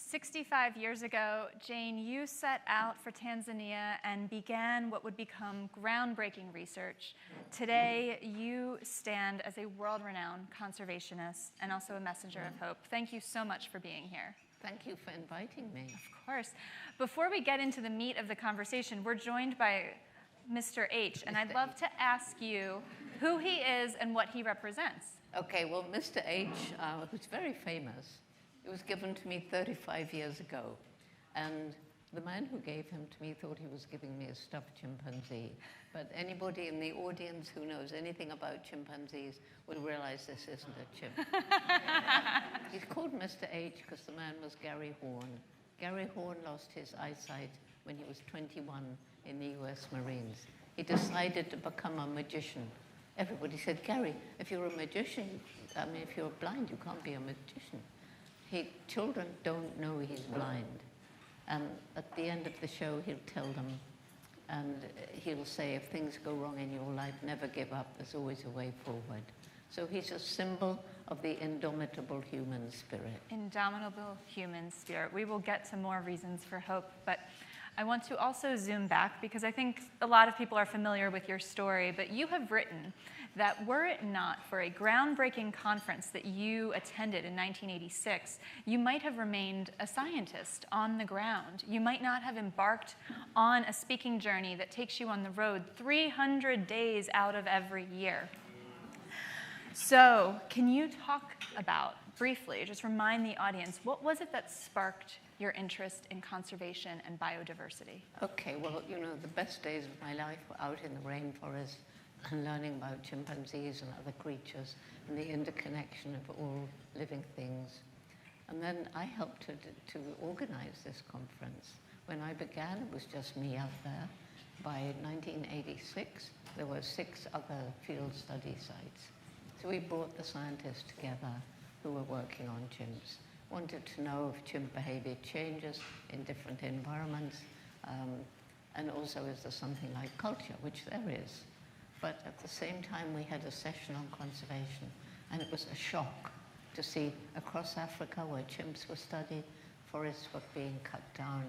65 years ago, Jane, you set out for Tanzania and began what would become groundbreaking research. Today, you stand as a world-renowned conservationist and also a messenger of hope. Thank you so much for being here. Thank you for inviting me. Of course. Before we get into the meat of the conversation, we're joined by Mr. H, and I'd love to ask you who he is and what he represents. Okay, well, Mr. H, who's very famous, it was given to me 35 years ago. And the man who gave him to me thought he was giving me a stuffed chimpanzee. But anybody in the audience who knows anything about chimpanzees will realize this isn't a chimp. He's called Mr. H because the man was Gary Horn. Gary Horn lost his eyesight when he was 21 in the US Marines. He decided to become a magician. Everybody said, Gary, if you're a magician, if you're blind, you can't be a magician. Children don't know he's blind. And at the end of the show, he'll tell them, and he'll say, if things go wrong in your life, never give up. There's always a way forward. So he's a symbol of the indomitable human spirit. Indomitable human spirit. We will get to more reasons for hope, but I want to also zoom back because I think a lot of people are familiar with your story, but you have written that were it not for a groundbreaking conference that you attended in 1986, you might have remained a scientist on the ground. You might not have embarked on a speaking journey that takes you on the road 300 days out of every year. So can you talk about, briefly, just remind the audience, what was it that sparked your interest in conservation and biodiversity? Okay, well, the best days of my life were out in the rainforest and learning about chimpanzees and other creatures and the interconnection of all living things. And then I helped to organize this conference. When I began, it was just me out there. By 1986, there were 6 other field study sites. So we brought the scientists together who were working on chimps, wanted to know if chimp behavior changes in different environments, and also is there something like culture, which there is. But at the same time, we had a session on conservation, and it was a shock to see across Africa where chimps were studied, forests were being cut down,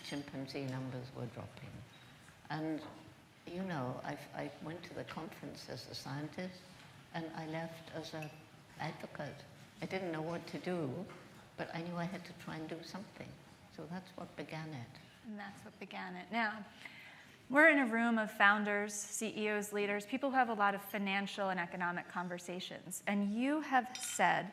chimpanzee numbers were dropping. And I went to the conference as a scientist, and I left as an advocate. I didn't know what to do, but I knew I had to try and do something. So that's what began it. And that's what began it. Now, we're in a room of founders, CEOs, leaders, people who have a lot of financial and economic conversations. And you have said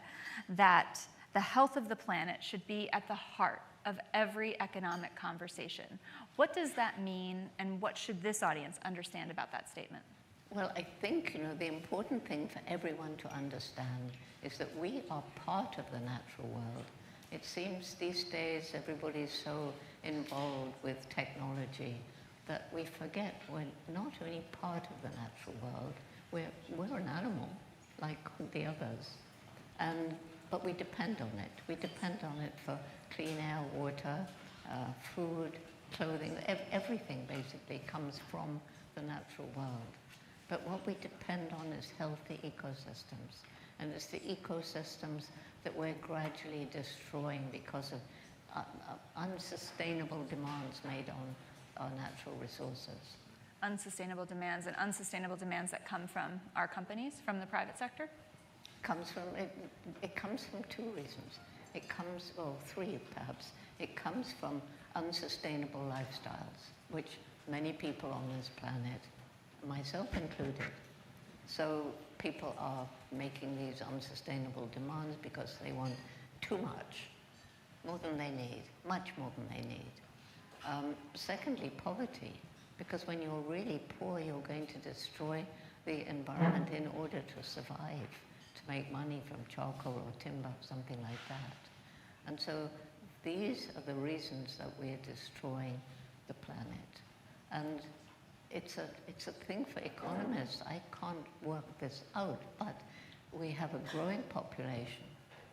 that the health of the planet should be at the heart of every economic conversation. What does that mean, and what should this audience understand about that statement? Well, I think, the important thing for everyone to understand is that we are part of the natural world. It seems these days everybody's so involved with technology that we forget we're not only part of the natural world, we're an animal like the others. But we depend on it. We depend on it for clean air, water, food, clothing. Everything basically comes from the natural world. But what we depend on is healthy ecosystems. And it's the ecosystems that we're gradually destroying because of unsustainable demands made on our natural resources. Unsustainable demands, and unsustainable demands that come from our companies, from the private sector? It comes from 2 reasons. It comes, well, 3 perhaps. It comes from unsustainable lifestyles, which many people on this planet, myself included. So people are making these unsustainable demands because they want too much, more than they need, much more than they need. Secondly, poverty, because when you're really poor, you're going to destroy the environment in order to survive, to make money from charcoal or timber, something like that. And so these are the reasons that we're destroying the planet. And it's a thing for economists. I can't work this out, but we have a growing population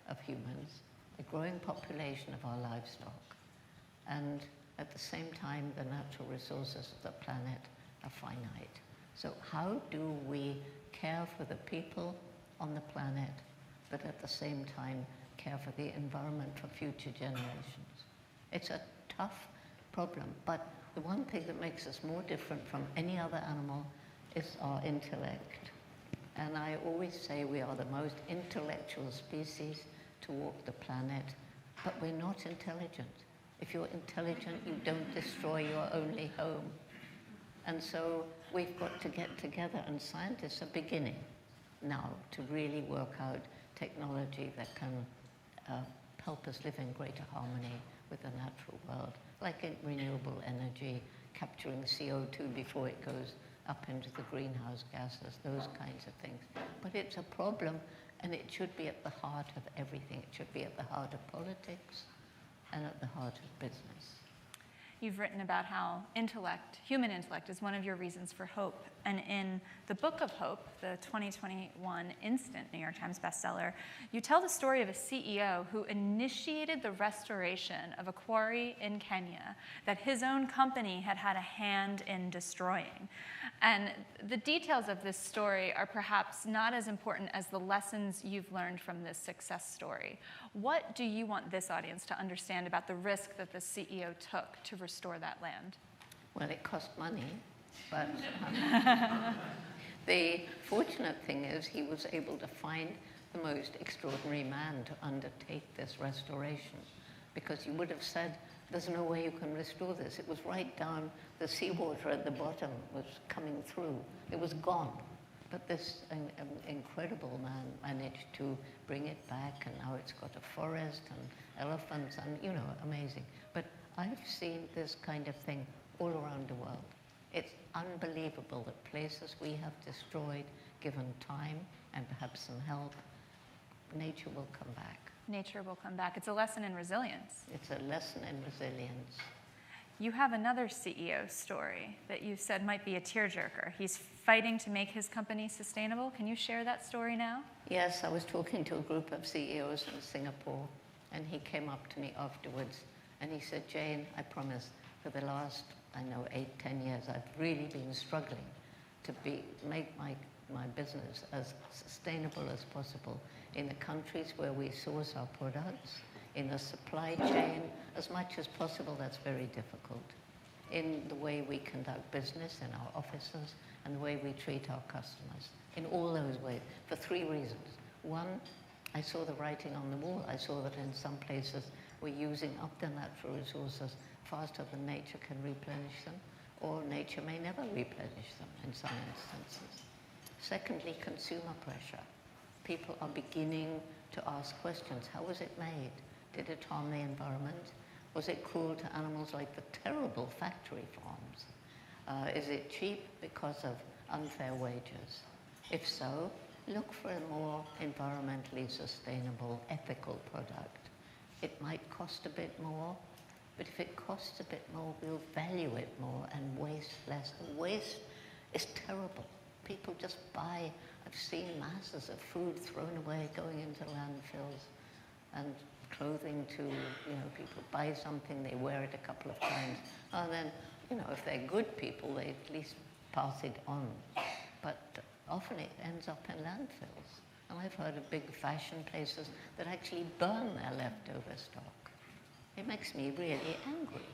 of humans, a growing population of our livestock, and at the same time, the natural resources of the planet are finite. So how do we care for the people on the planet, but at the same time care for the environment for future generations. It's a tough problem, but the one thing that makes us more different from any other animal is our intellect. And I always say we are the most intellectual species to walk the planet, but we're not intelligent. If you're intelligent, you don't destroy your only home. And so we've got to get together, and scientists are beginning now to really work out technology that can help us live in greater harmony with the natural world, like in renewable energy, capturing CO2 before it goes up into the greenhouse gases, those kinds of things. But it's a problem, and it should be at the heart of everything. It should be at the heart of politics and at the heart of business. You've written about how intellect, human intellect, is one of your reasons for hope. And in the Book of Hope, the 2021 instant New York Times bestseller, you tell the story of a CEO who initiated the restoration of a quarry in Kenya that his own company had had a hand in destroying. And the details of this story are perhaps not as important as the lessons you've learned from this success story. What do you want this audience to understand about the risk that the CEO took to restore that land? Well, it cost money, but the fortunate thing is he was able to find the most extraordinary man to undertake this restoration, because you would have said, there's no way you can restore this. It was right down, the seawater at the bottom was coming through. It was gone. But this incredible man managed to bring it back, and now it's got a forest and elephants and, you know, amazing. But I've seen this kind of thing all around the world. It's unbelievable that places we have destroyed, given time and perhaps some help, nature will come back. Nature will come back. It's a lesson in resilience. It's a lesson in resilience. You have another CEO story that you said might be a tearjerker. He's fighting to make his company sustainable. Can you share that story now? Yes, I was talking to a group of CEOs in Singapore, and he came up to me afterwards, and he said, Jane, I promise, for the last, 8-10 years, I've really been struggling to make my business as sustainable as possible in the countries where we source our products, in the supply chain, as much as possible. That's very difficult. In the way we conduct business in our offices and the way we treat our customers, in all those ways, for 3 reasons. One, I saw the writing on the wall. I saw that in some places we're using up the natural resources faster than nature can replenish them, or nature may never replenish them in some instances. Secondly, consumer pressure. People are beginning to ask questions. How was it made? Did it harm the environment? Was it cruel to animals like the terrible factory farms? Is it cheap because of unfair wages? If so, look for a more environmentally sustainable, ethical product. It might cost a bit more, but if it costs a bit more, we'll value it more and waste less. The waste is terrible. People just buy. I've seen masses of food thrown away, going into landfills, and clothing too. People buy something, they wear it a couple of times, and then, if they're good people, they at least pass it on. But often it ends up in landfills. And I've heard of big fashion places that actually burn their leftover stock. It makes me really angry.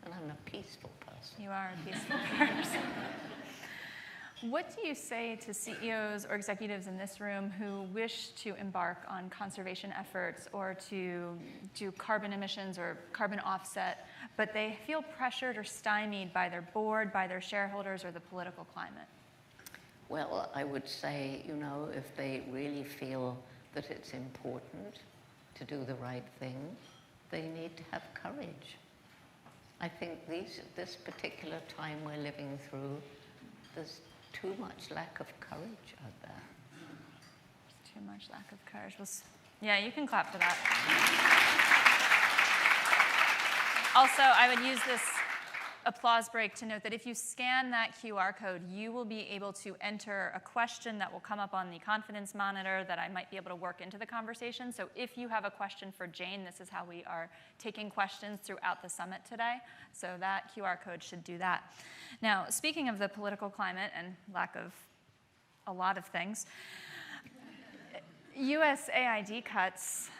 And I'm a peaceful person. You are a peaceful person. What do you say to CEOs or executives in this room who wish to embark on conservation efforts or to do carbon emissions or carbon offset, but they feel pressured or stymied by their board, by their shareholders, or the political climate? Well, I would say, if they really feel that it's important to do the right thing, they need to have courage. I think this particular time we're living through, there's too much lack of courage out there. There's too much lack of courage. Well, yeah, you can clap for that. Also, I would use this applause break to note that if you scan that QR code, you will be able to enter a question that will come up on the confidence monitor that I might be able to work into the conversation. So if you have a question for Jane, this is how we are taking questions throughout the summit today. So that QR code should do that. Now, speaking of the political climate and lack of a lot of things, USAID cuts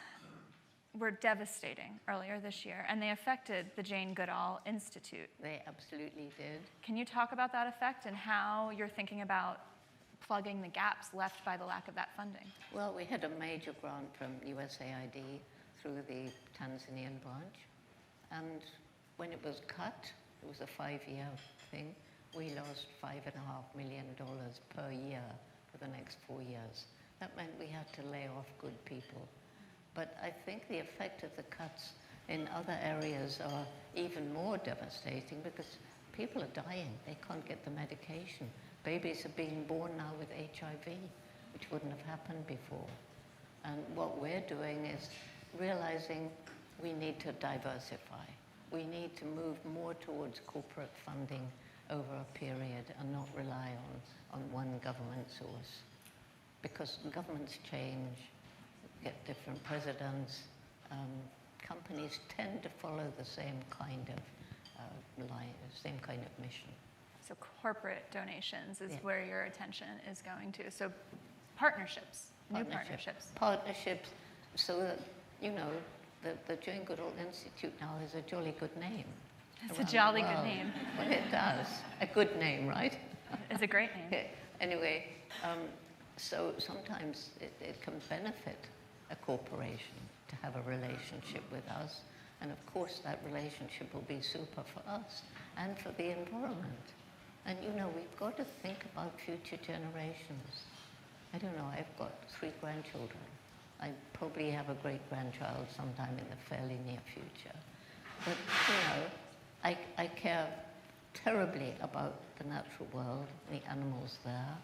were devastating earlier this year, and they affected the Jane Goodall Institute. They absolutely did. Can you talk about that effect and how you're thinking about plugging the gaps left by the lack of that funding? Well, we had a major grant from USAID through the Tanzanian branch, and when it was cut, it was a 5-year thing, we lost $5.5 million per year for the next 4 years. That meant we had to lay off good people. But I think the effect of the cuts in other areas are even more devastating because people are dying. They can't get the medication. Babies are being born now with HIV, which wouldn't have happened before. And what we're doing is realizing we need to diversify. We need to move more towards corporate funding over a period and not rely on one government source. Because governments change, get different presidents, companies tend to follow the same kind of line, same kind of mission. So corporate donations is where your attention is going to. So partnerships, new partnerships. Partnerships, so that, you know, the Jane Goodall Institute now has a jolly good name. It's a jolly good name. Well, it does. A good name, right? It's a great name. Anyway, so sometimes it can benefit a corporation to have a relationship with us. And of course, that relationship will be super for us and for the environment. And you know, we've got to think about future generations. I don't know, I've got 3 grandchildren. I probably have a great-grandchild sometime in the fairly near future. But, you know, I care terribly about the natural world, the animals there.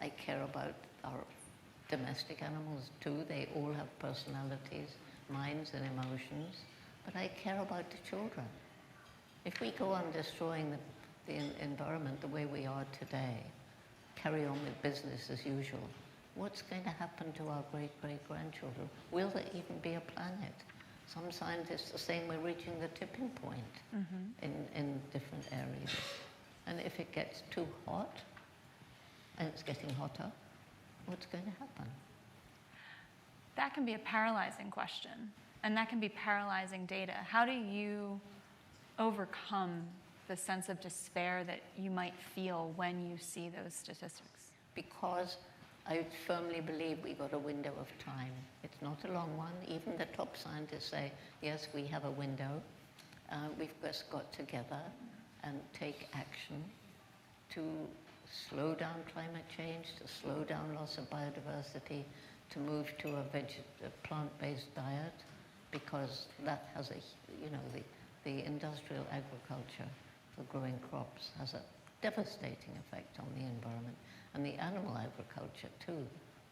I care about our domestic animals too. They all have personalities, minds and emotions. But I care about the children. If we go on destroying the environment the way we are today, carry on with business as usual, what's going to happen to our great-great-grandchildren? Will there even be a planet? Some scientists are saying we're reaching the tipping point in different areas. And if it gets too hot, and it's getting hotter, what's going to happen? That can be a paralyzing question, and that can be paralyzing data. How do you overcome the sense of despair that you might feel when you see those statistics? Because I firmly believe we got a window of time. It's not a long one. Even the top scientists say, yes, we have a window. We've just got together and take action to slow down climate change, to slow down loss of biodiversity, to move to a plant-based diet, because that has the industrial agriculture for growing crops has a devastating effect on the environment. And the animal agriculture too.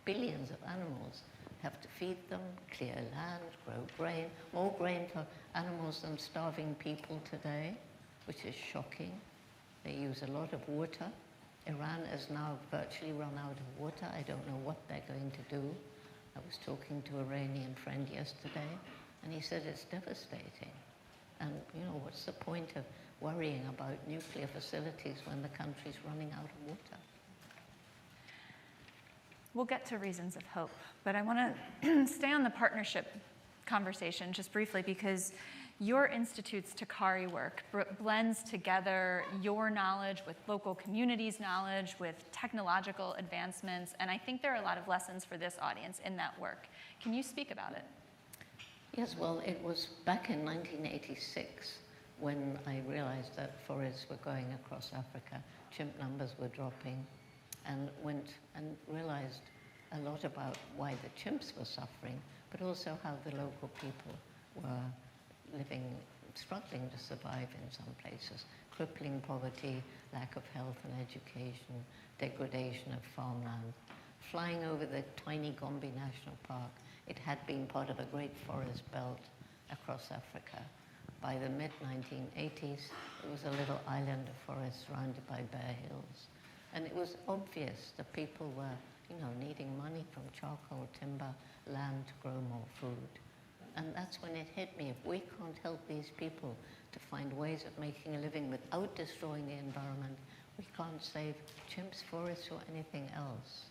Billions of animals have to feed them, clear land, grow grain, more grain for animals than starving people today, which is shocking. They use a lot of water. Iran has now virtually run out of water. I don't know what they're going to do. I was talking to an Iranian friend yesterday, and he said it's devastating. And, you know, what's the point of worrying about nuclear facilities when the country's running out of water? We'll get to reasons of hope, but I want to stay on the partnership conversation just briefly, because your institute's Takari work blends together your knowledge with local communities' knowledge, with technological advancements, and I think there are a lot of lessons for this audience in that work. Can you speak about it? Yes, well, it was back in 1986 when I realized that forests were going across Africa, chimp numbers were dropping, and went and realized a lot about why the chimps were suffering, but also how the local people were living, struggling to survive in some places. Crippling poverty, lack of health and education, degradation of farmland. Flying over the tiny Gombe National Park, it had been part of a great forest belt across Africa. By the mid-1980s, it was a little island of forest surrounded by bare hills. And it was obvious that people were, you know, needing money from charcoal, timber, land to grow more food. And that's when it hit me. If we can't help these people to find ways of making a living without destroying the environment, we can't save chimps, forests, or anything else.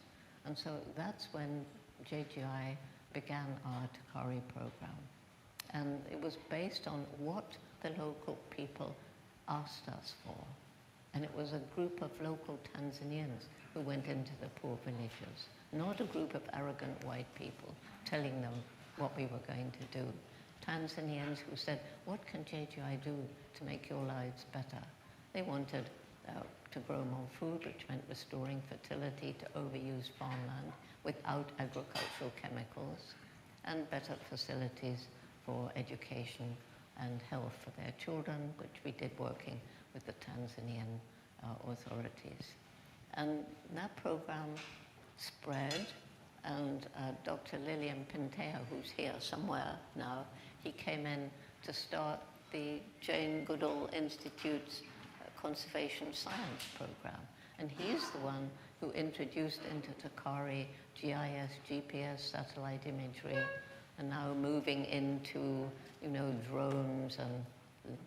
And so that's when JGI began our Takari program. And it was based on what the local people asked us for. And it was a group of local Tanzanians who went into the poor villages, not a group of arrogant white people telling them what we were going to do. Tanzanians who said, what can JGI do to make your lives better? They wanted to grow more food, which meant restoring fertility to overused farmland without agricultural chemicals, and better facilities for education and health for their children, which we did working with the Tanzanian authorities. And that program spread, and Dr. Lillian Pintea, who's here somewhere now, he came in to start the Jane Goodall Institute's Conservation Science program. And he's the one who introduced into Takari GIS, GPS, satellite imagery, and now moving into, you know, drones and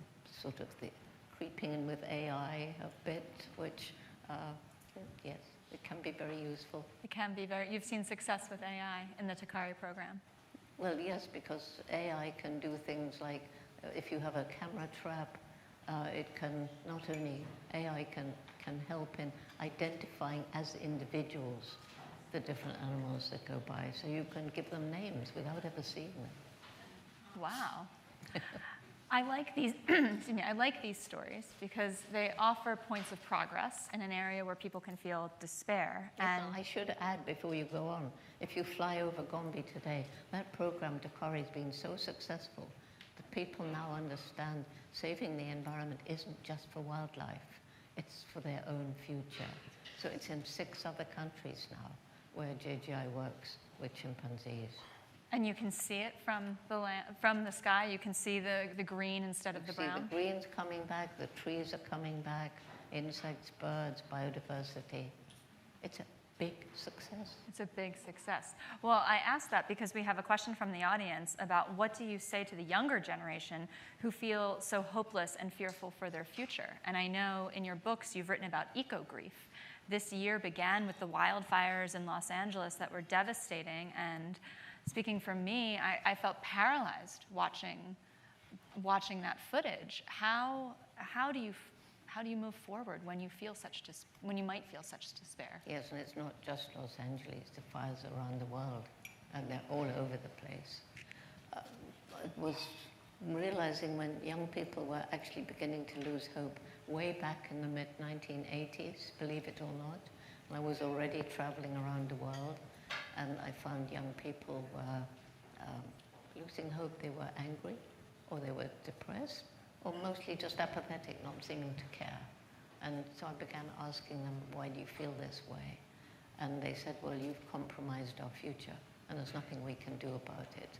sort of the creeping in with AI a bit, which, yes, it can be very useful. It can be very, you've seen success with AI in the Takari program. Well, yes, because AI can do things like, if you have a camera trap, it can not only, AI can help in identifying as individuals the different animals that go by, so you can give them names without ever seeing them. Wow. I like these, excuse me, I like these stories because they offer points of progress in an area where people can feel despair. Yes, And I should add before you go on, if you fly over Gombe today, that program, Takari, has been so successful that people now understand saving the environment isn't just for wildlife, it's for their own future. So it's in 6 other countries now where JGI works with chimpanzees. And you can see it from the sky. You can see the green instead of the brown. See the green's coming back, the trees are coming back, insects, birds, biodiversity. It's a big success. It's a big success. Well, I asked that because we have a question from the audience about what do you say to the younger generation who feel so hopeless and fearful for their future? And I know in your books you've written about eco-grief. This year began with the wildfires in Los Angeles that were devastating, and speaking for me, I felt paralyzed watching that footage. How do you move forward when you feel when you might feel such despair? Yes, and it's not just Los Angeles. The fires around the world, and they're all over the place. It was realizing when young people were actually beginning to lose hope way back in the mid-1980s, believe it or not. And I was already traveling around the world, and I found young people were losing hope. They were angry, or they were depressed, or mostly just apathetic, not seeming to care. And so I began asking them, why do you feel this way? And they said, well, you've compromised our future, and there's nothing we can do about it.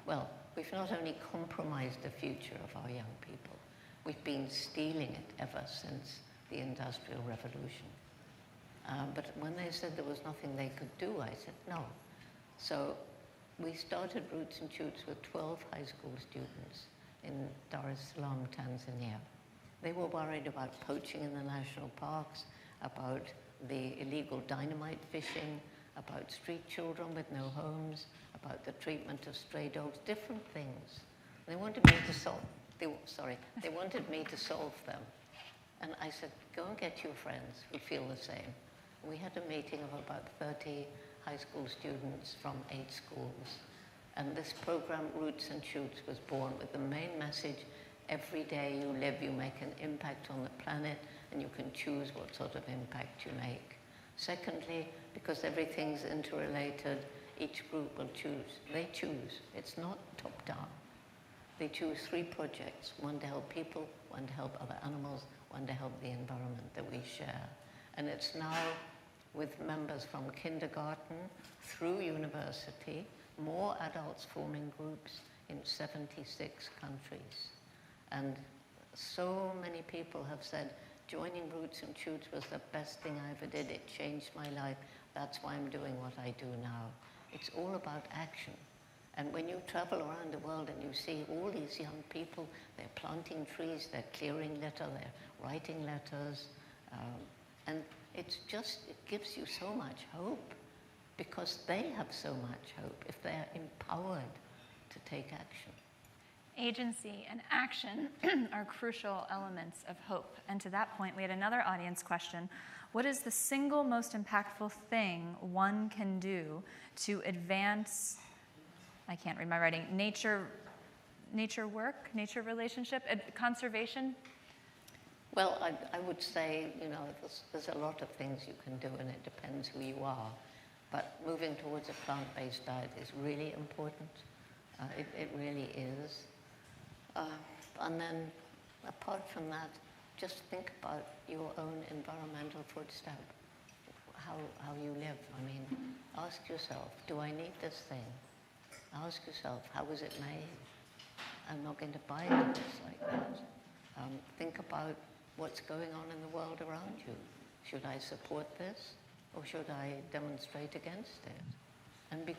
Well, we've not only compromised the future of our young people, we've been stealing it ever since the Industrial Revolution. But when they said there was nothing they could do, I said no. So we started Roots and Shoots with 12 high school students in Dar es Salaam, Tanzania. They were worried about poaching in the national parks, about the illegal dynamite fishing, about street children with no homes, about the treatment of stray dogs, different things. They wanted me to solve, they wanted me to solve them. And I said, go and get your friends who feel the same. We had a meeting of about 30 high school students from 8 schools. And this program, Roots and Shoots, was born with the main message, every day you live, you make an impact on the planet, and you can choose what sort of impact you make. Secondly, because everything's interrelated, each group will choose. They choose. It's not top-down. They choose 3 projects, one to help people, one to help other animals, one to help the environment that we share. And it's now with members from kindergarten through university, more adults forming groups in 76 countries. And so many people have said, joining Roots and Shoots was the best thing I ever did. It changed my life. That's why I'm doing what I do now. It's all about action. And when you travel around the world and you see all these young people, they're planting trees, they're clearing litter, they're writing letters, and it gives you so much hope. because they have so much hope if they're empowered to take action. Agency and action are crucial elements of hope. And to that point, we had another audience question. What is the single most impactful thing one can do to advance, I can't read my writing, nature work, nature relationship, conservation? Well, I would say, there's a lot of things you can do, and it depends who you are. But moving towards a plant-based diet is really important. It really is. And then, apart from that, just think about your own environmental footstep, how you live. I mean, ask yourself, do I need this thing? Ask yourself, how was it made? I'm not going to buy it just like that. Think about what's going on in the world around you. Should I support this, or should I demonstrate against it? And be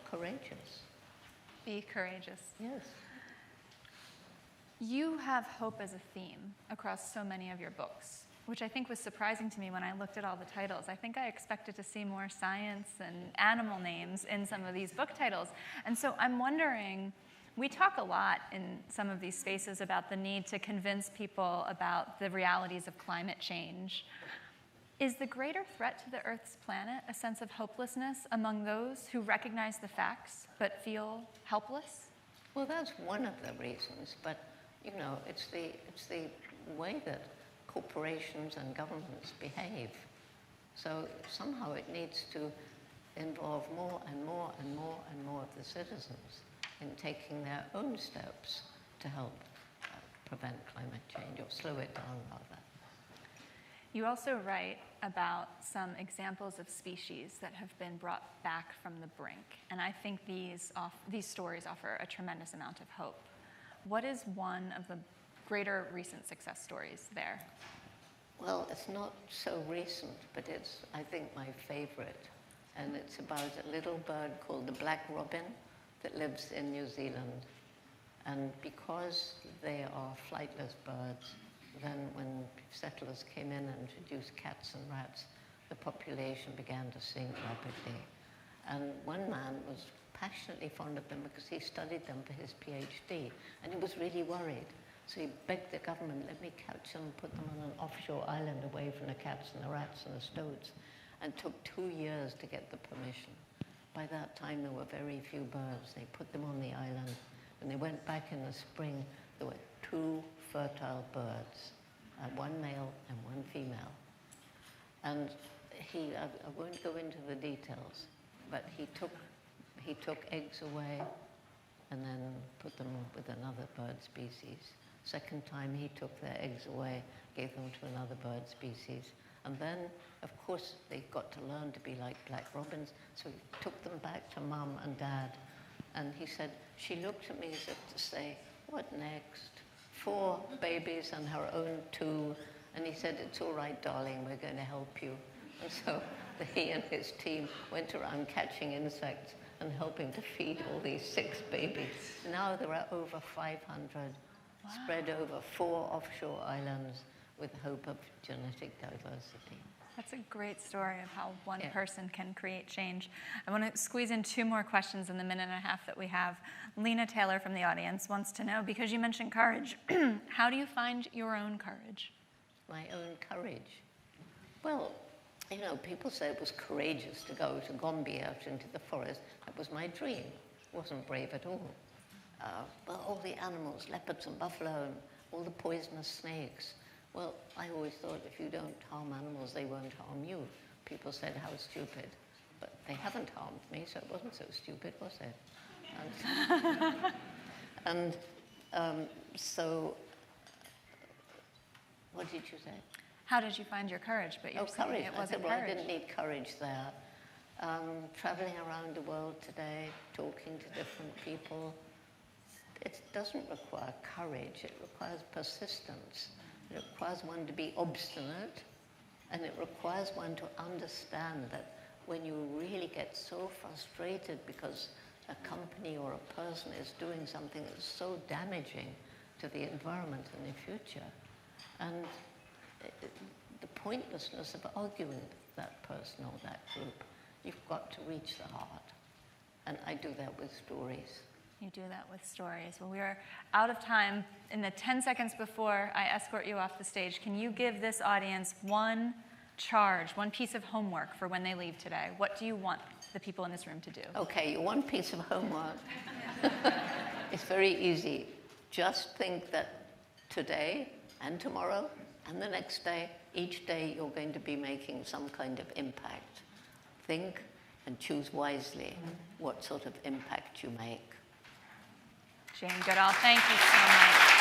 courageous. Be courageous. Yes. You have hope as a theme across so many of your books, which I think was surprising to me when I looked at all the titles. I think I expected to see more science and animal names in some of these book titles. And so I'm wondering, we talk a lot in some of these spaces about the need to convince people about the realities of climate change. Is the greater threat to the Earth's planet a sense of hopelessness among those who recognize the facts but feel helpless? Well, that's one of the reasons, but it's the way that corporations and governments behave. So somehow it needs to involve more and more and more and more of the citizens in taking their own steps to help prevent climate change, or slow it down rather. You also write about some examples of species that have been brought back from the brink, and I think these stories offer a tremendous amount of hope. What is one of the greater recent success stories there? Well, it's not so recent, but it's, I think, my favorite. And it's about a little bird called the black robin that lives in New Zealand. And because they are flightless birds, then when settlers came in and introduced cats and rats, the population began to sink rapidly. And one man was passionately fond of them because he studied them for his PhD, and he was really worried. So he begged the government, let me catch them, put them on an offshore island away from the cats and the rats and the stoats, and took 2 years to get the permission. By that time, there were very few birds. They put them on the island. When they went back in the spring, there were 2 fertile birds, one male and one female. And I won't go into the details, but he took eggs away and then put them with another bird species. Second time, he took their eggs away, gave them to another bird species. And then, of course, they got to learn to be like black robins, so he took them back to Mum and Dad. And he said, she looked at me as if to say, what next? 4 babies and her own 2. And he said, it's all right, darling, we're going to help you. And so he and his team went around catching insects and helping to feed all these 6 babies. Now there are over 500, wow, spread over 4 offshore islands with hope of genetic diversity. That's a great story of how one person can create change. I want to squeeze in 2 more questions in the minute and a half that we have. Lena Taylor from the audience wants to know, because you mentioned courage, how do you find your own courage? My own courage? Well, people say it was courageous to go to Gombe out into the forest. That was my dream. It wasn't brave at all. But all the animals, leopards and buffalo, and all the poisonous snakes. Well, I always thought if you don't harm animals, they won't harm you. People said, how stupid. But they haven't harmed me, so it wasn't so stupid, was it? So, what did you say? How did you find your courage? But you're saying courage. It wasn't I courage. didn't need courage there. Traveling around the world today, talking to different people, it doesn't require courage. It requires persistence. It requires one to be obstinate, and it requires one to understand that when you really get so frustrated because a company or a person is doing something that's so damaging to the environment in the future, and the pointlessness of arguing with that person or that group, You've got to reach the heart. And I do that with stories. You do that with stories. Well, we are out of time. In the 10 seconds before I escort you off the stage, can you give this audience one charge, one piece of homework for when they leave today? What do you want the people in this room to do? Okay, one piece of homework. It's very easy. Just think that today and tomorrow and the next day, each day you're going to be making some kind of impact. Think and choose wisely what sort of impact you make. Jane Goodall, thank you so much.